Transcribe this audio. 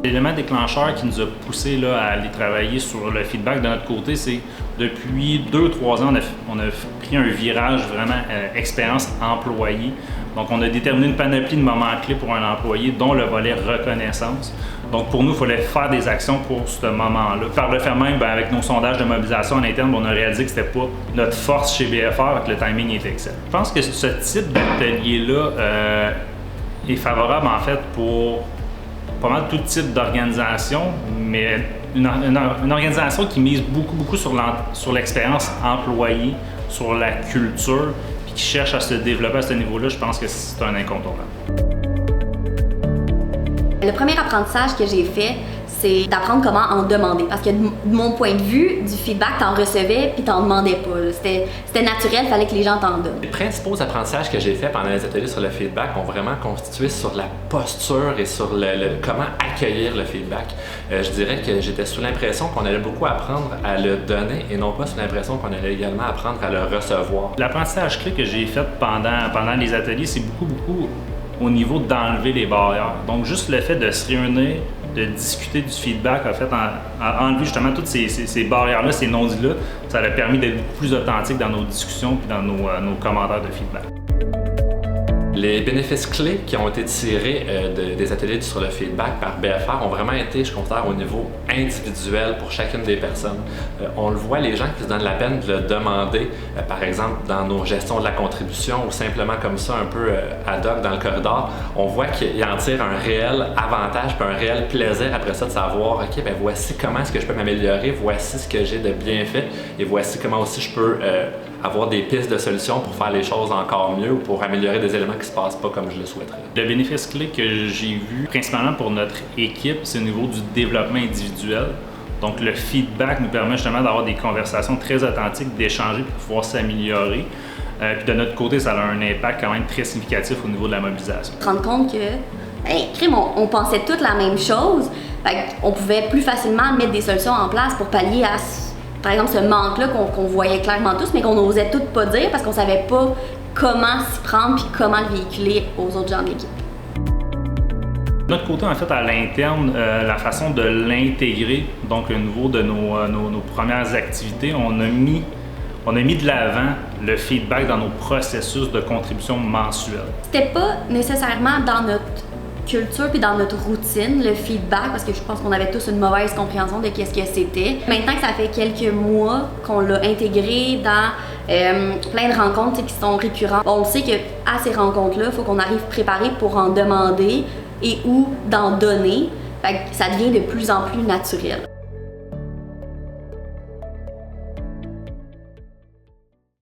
L'élément déclencheur qui nous a poussé là, à aller travailler sur le feedback de notre côté, c'est depuis 2-3 ans, on a pris un virage vraiment expérience employée. Donc, on a déterminé une panoplie de moments clés pour un employé, dont le volet reconnaissance. Donc, pour nous, il fallait faire des actions pour ce moment-là. Par le fait même, avec nos sondages de mobilisation en interne, on a réalisé que c'était pas notre force chez BFR, que le timing était excellent. Je pense que ce type d'atelier-là est favorable, en fait, pour pas mal tout type d'organisation, mais une organisation qui mise beaucoup sur l'expérience employée, sur la culture, puis qui cherche à se développer à ce niveau-là, je pense que c'est un incontournable. Le premier apprentissage que j'ai fait, c'est d'apprendre comment en demander. Parce que de mon point de vue, du feedback, t'en recevais puis t'en demandais pas. C'était naturel, il fallait que les gens t'en donnent. Les principaux apprentissages que j'ai faits pendant les ateliers sur le feedback ont vraiment constitué sur la posture et sur comment accueillir le feedback. Je dirais que j'étais sous l'impression qu'on allait beaucoup apprendre à le donner et non pas sous l'impression qu'on allait également apprendre à le recevoir. L'apprentissage clé que j'ai fait pendant les ateliers, c'est beaucoup au niveau d'enlever les barrières. Donc, juste le fait de se réunir, de discuter du feedback, a fait enlever justement toutes ces barrières-là, ces non-dits-là. Ça a permis d'être beaucoup plus authentique dans nos discussions et dans nos commentaires de feedback. Les bénéfices clés qui ont été tirés des ateliers sur le feedback par BFR ont vraiment été, je considère, au niveau individuel pour chacune des personnes. On le voit, les gens qui se donnent la peine de le demander, par exemple dans nos gestions de la contribution ou simplement comme ça, un peu ad hoc dans le corridor, on voit qu'ils en tirent un réel avantage puis un réel plaisir après ça de savoir, OK, ben voici comment est-ce que je peux m'améliorer, voici ce que j'ai de bien fait et voici comment aussi je peux avoir des pistes de solutions pour faire les choses encore mieux ou pour améliorer des éléments qui ne se passent pas comme je le souhaiterais. Le bénéfice clé que j'ai vu, principalement pour notre équipe, c'est au niveau du développement individuel. Donc, le feedback nous permet justement d'avoir des conversations très authentiques, d'échanger pour pouvoir s'améliorer. Puis de notre côté, ça a un impact quand même très significatif au niveau de la mobilisation. Se rendre compte que, on pensait toutes la même chose, on pouvait plus facilement mettre des solutions en place pour pallier à par exemple, ce manque-là qu'on voyait clairement tous, mais qu'on n'osait toutes pas dire parce qu'on savait pas comment s'y prendre puis comment le véhiculer aux autres gens de l'équipe. De notre côté, en fait, à l'interne, la façon de l'intégrer, donc au niveau de nos premières activités, on a mis de l'avant le feedback dans nos processus de contribution mensuelle. C'était pas nécessairement dans notre culture puis dans notre routine, le feedback, parce que je pense qu'on avait tous une mauvaise compréhension de qu'est-ce que c'était. Maintenant que ça fait quelques mois qu'on l'a intégré dans plein de rencontres qui sont récurrentes, on sait qu'à ces rencontres-là, il faut qu'on arrive préparé pour en demander et ou d'en donner. Fait que ça devient de plus en plus naturel.